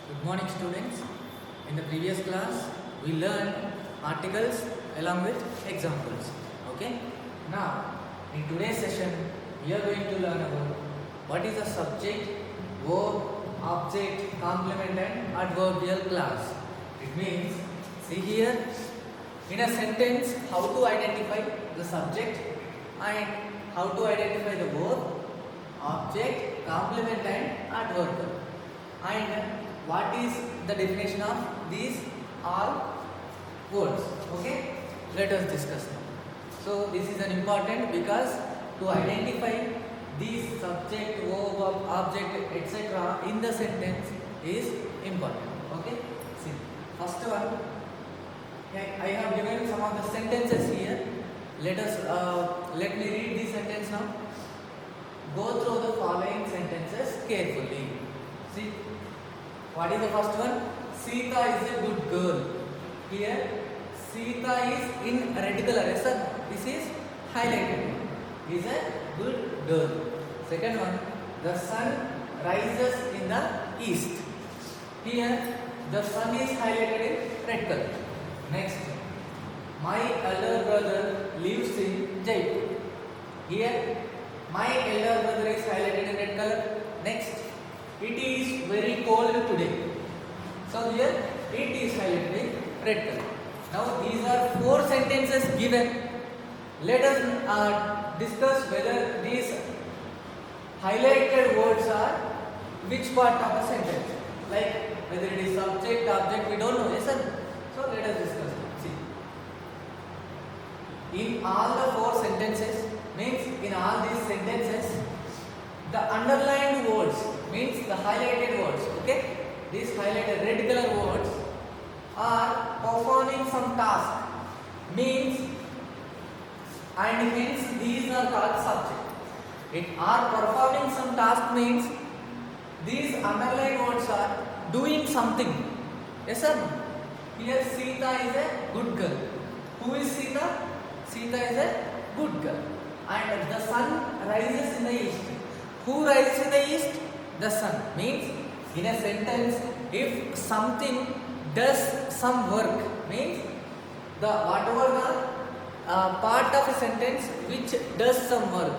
Good morning, students. In the previous class, we learned articles along with examples. Okay. Now, in today's session, we are going to learn about what is a subject, verb, object, complement, and adverbial clause. It means, see here, in a sentence, how to identify the subject and how to identify the verb, object, complement, and adverb. And what is the definition of these all words? Okay, let us discuss now. So this is an important because to identify these subject, verb, object, etc. in the sentence is important. Okay, see, first one, I have given some of the sentences here. Let me read the sentence now. Go through the following sentences carefully. See, what is the first one? Sita is a good girl. Here, Sita is in red color. Yes, sir. This is highlighted. Is a good girl. Second one, the sun rises in the east. Here, the sun is highlighted in red color. Next, my elder brother lives in Jaipur. Here, my elder brother is highlighted in red color. Next, it is very cold today. So here, it is highlighted in red color. Now, these are 4 sentences given. Let us discuss whether these highlighted words are which part of a sentence. Like whether it is subject, object, we don't know. Yes, sir? So let us discuss. See, in all the 4 sentences, means in all these sentences, the underlined words means the highlighted words. Okay, these highlighted red color words are performing some task. Means and hence these are called subject. It are performing some task means these underlined words are doing something. Yes sir? Here Sita is a good girl. Who is Sita? Sita is a good girl. And the sun rises in the east. Who rises in the east? The sun. Means in a sentence, if something does some work, means the whatever the part of a sentence which does some work,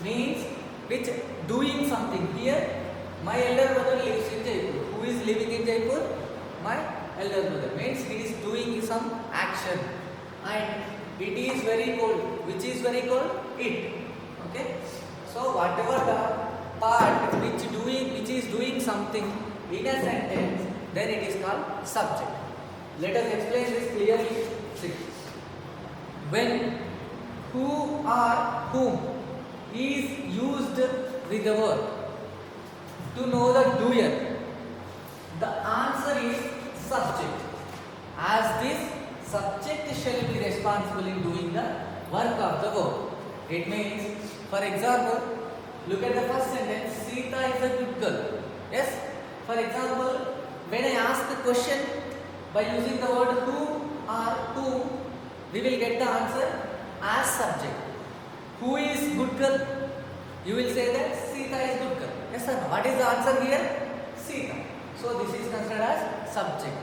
means which doing something. Here, my elder brother lives in Jaipur. Who is living in Jaipur? My elder brother. Means he is doing some action. And it is very cold. Which is very cold? It. Okay. So whatever the part which is doing something in a sentence, then it is called subject. Let us explain this clearly. See, when who or whom is used with the verb to know the doer, the answer is subject. As this subject shall be responsible in doing the work of the verb. It means, for example, look at the first sentence, Sita is a good girl. Yes? For example, when I ask the question by using the word who or whom, we will get the answer as subject. Who is good girl? You will say that Sita is good girl. Yes sir. What is the answer here? Sita. So this is considered as subject.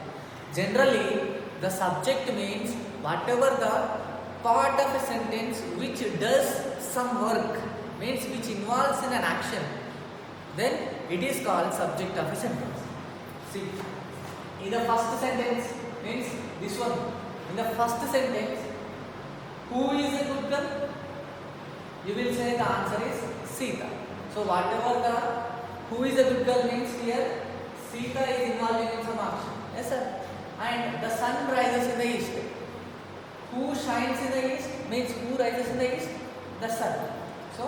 Generally, the subject means whatever the part of a sentence which does some work, means which involves in an action, then it is called subject of a sentence. See, in the first sentence, means this one, in the first sentence, who is a good girl? You will say the answer is Sita. So whatever the who is a good girl means here, Sita is involved in some action. Yes sir. And the sun rises in the east. Who shines in the east means who rises in the east? The sun. So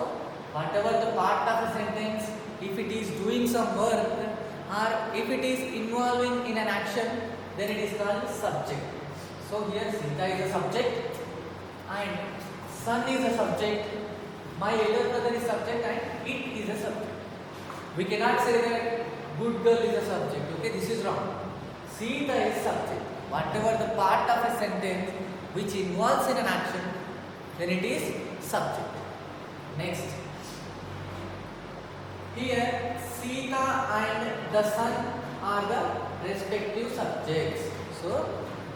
whatever the part of a sentence, if it is doing some work or if it is involving in an action, then it is called subject. So here Sita is a subject and sun is a subject, my elder brother is subject and it is a subject. We cannot say that good girl is a subject. Okay, this is wrong. Sita is subject. Whatever the part of a sentence which involves in an action, then it is subject. Next, here Sita and the sun are the respective subjects. So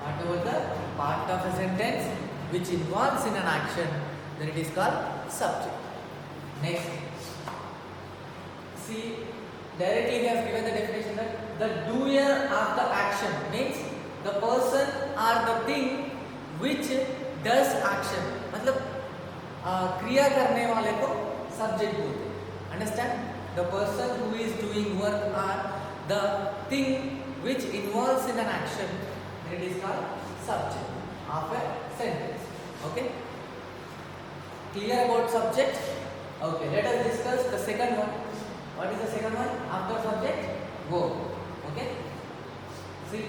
whatever the part of a sentence which involves in an action, then it is called subject. Next, see, directly he has given the definition that the doer of the action means the person or the thing which does action. मतलब क्रिया करने वाले को subject बोलते हैं. Understand? The person who is doing work or the thing which involves in an action, it is called subject of a sentence. Okay? Clear about subject? Okay, let us discuss the second one. What is the second one? After subject, verb. Okay? See,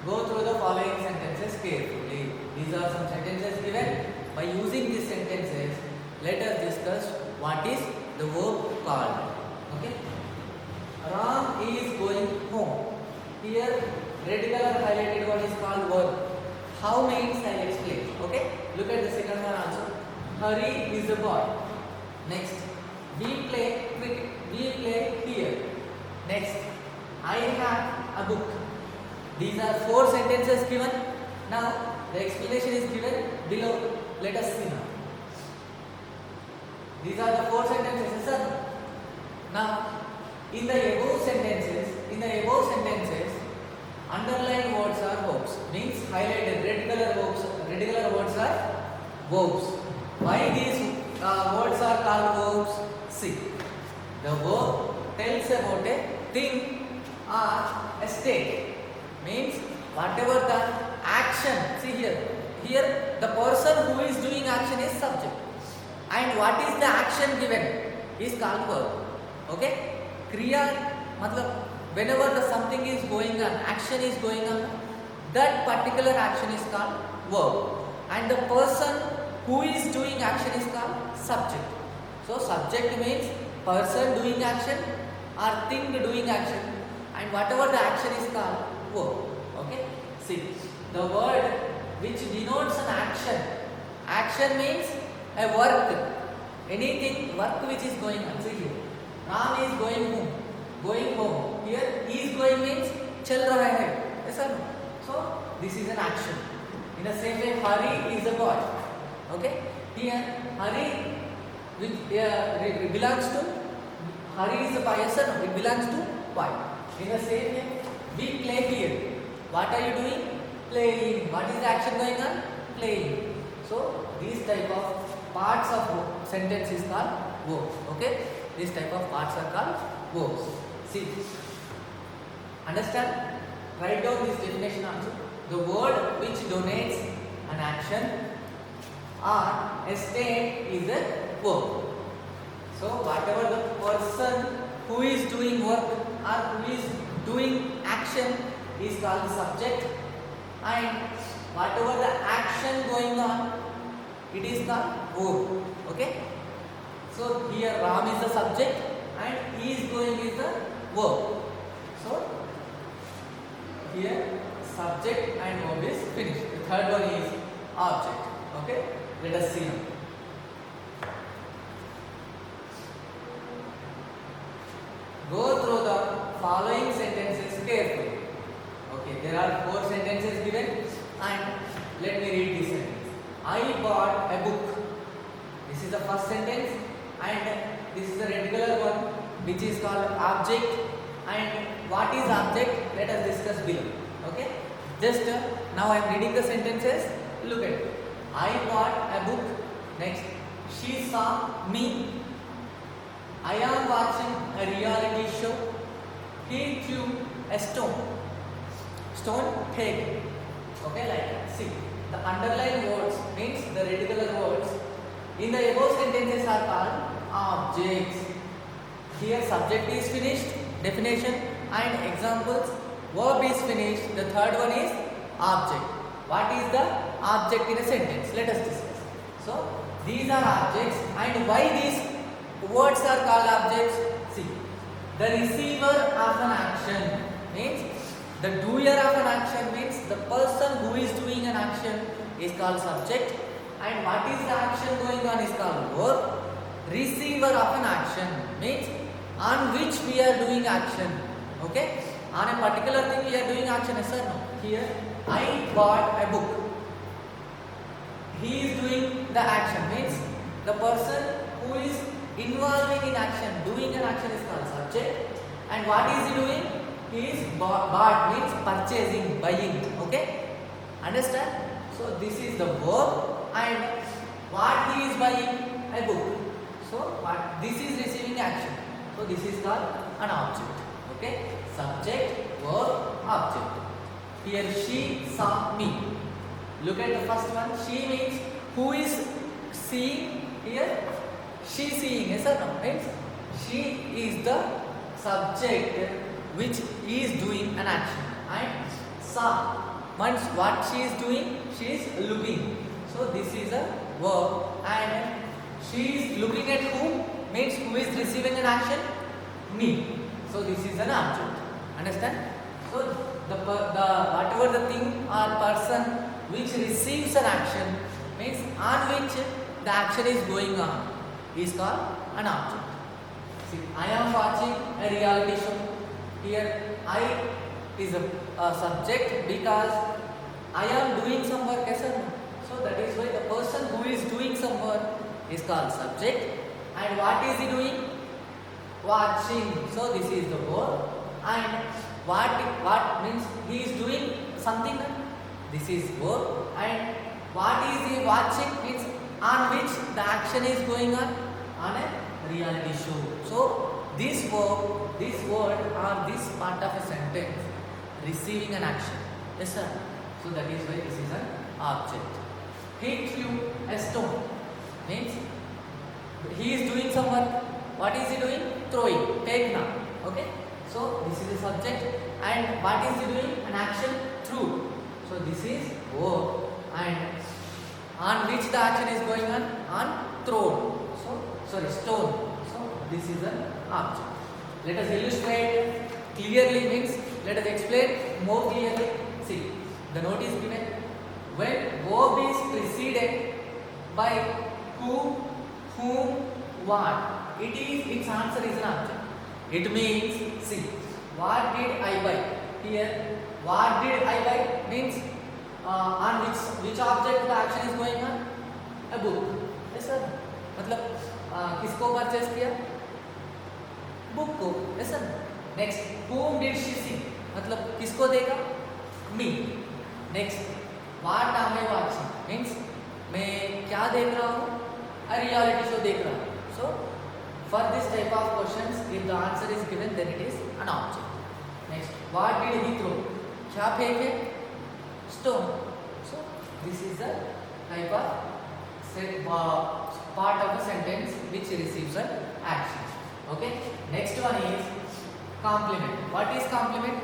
go through the following sentences carefully. These are some sentences given. By using these sentences, let us discuss what is the verb called. Okay? Ram is going home. Here, red color highlighted one is called verb. How means I will explain. Okay? Look at the second one also. Hari is a boy. Next, we play cricket. We play here. Next, I have a book. These are 4 sentences given. Now, the explanation is given below. Let us see now. These are the 4 sentences, sir. Now, in the above sentences, underlined words are verbs. Means highlighted red color words are verbs. Why these words are called verbs? See, the verb tells about a thing or a state. Means whatever the action. See here the person who is doing action is subject, and what is the action given is called verb. Okay? Kriya, matlab whenever the something is going on, action is going on, that particular action is called verb, and the person who is doing action is called subject. So subject means person doing action or thing doing action, and whatever the action is called verb. Okay? See, the word which denotes an action. Action means a work. Anything, work which is going on. See here. Ram is going home. Going home. Here, he is going means chal raha hai. Yes or no? So, this is an action. In the same way, Hari is a boy. Okay? Here, Hari which belongs to, Hari is a boy. Yes or no? It belongs to boy. In the same way, we play here. What are you doing? Playing. What is the action going on? Playing. So, these type of parts of sentence is called verbs. Okay? This type of parts are called verbs. See, understand? Write down this definition also. The word which denotes an action or a state is a verb. So, whatever the person who is doing work or who is doing action is called the subject, and whatever the action going on, it is called verb. Okay? So here Ram is the subject and he is going is the verb. So here subject and verb is finished. The third one is object. Okay? Let us see now. Go through the following sentences carefully. Okay, there are 4 sentences given, and let me read this sentence. I bought a book. This is the first sentence, and this is the red color one, which is called object. And what is object? Let us discuss below. Okay? Just now I am reading the sentences. Look at it. I bought a book. Next, she saw me. I am watching a reality show. He threw a stone. Stone, take. Okay, like that. See, the underlined words means the red color words in the above sentences are called objects. Here subject is finished, definition and examples. Verb is finished. The third one is object. What is the object in a sentence? Let us discuss. So, these are objects, and why these words are called objects? See, the receiver of an action means the doer of an action means the person who is doing an action is called subject, and what is the action going on is called verb. Receiver of an action means on which we are doing action. Okay, on a particular thing we are doing action, yes or no? Here I bought a book. He is doing the action, means the person who is involving in action, doing an action is called subject. And what is he doing? He is bought means purchasing, buying. Okay, understand? So this is the verb, and what he is buying? A book. So what this is receiving action. So this is called an object. Okay, subject, verb, object. Here she saw me. Look at the first one. She means who is seeing. Here she seeing, yes or no? Means she is the subject which is doing an action. And saw means what she is doing? She is looking. So this is a verb, and she is looking at whom? Means who is receiving an action? Me. So this is an object. Understand? So the whatever the thing or person which receives an action, means on which the action is going on, is called an object. See, I am watching a reality show. Here I is a subject because I am doing some work, yes or no? So that is why the person who is doing some work is called subject. And what is he doing? Watching. So this is the verb. And what means he is doing something? This is verb. And what is he watching? Means on which the action is going on a reality show. So this verb, this word or this part of a sentence receiving an action. Yes sir. So that is why this is an object. Hit you a stone means he is doing some work. What is he doing? Throwing. Take now. Okay. So this is the subject, and what is he doing? An action, threw. So this is verb, and on which the action is going on? On thrown. So sorry, stone. So this is an object. Let us illustrate clearly, means let us explain more clearly. See, the note is given. When verb is preceded by who, whom, what, its answer is an object. It means, see, what did I buy? Here, what did I buy means on which object the action is going on? A book. Yes sir. मतलब किसको purchase किया? Book को. Yes sir. Next, whom did she see? मतलब किसको देखा? Me. Next, what am I watching? Means मैं क्या देख रहा हूँ? A reality show देख रहा हूँ. So for this type of questions, if the answer is given, then it is an object. Next, what did he throw? क्या फेंके? Stone. So this is the type of part of a sentence which receives an action. Okay. Next one is complement. What is complement?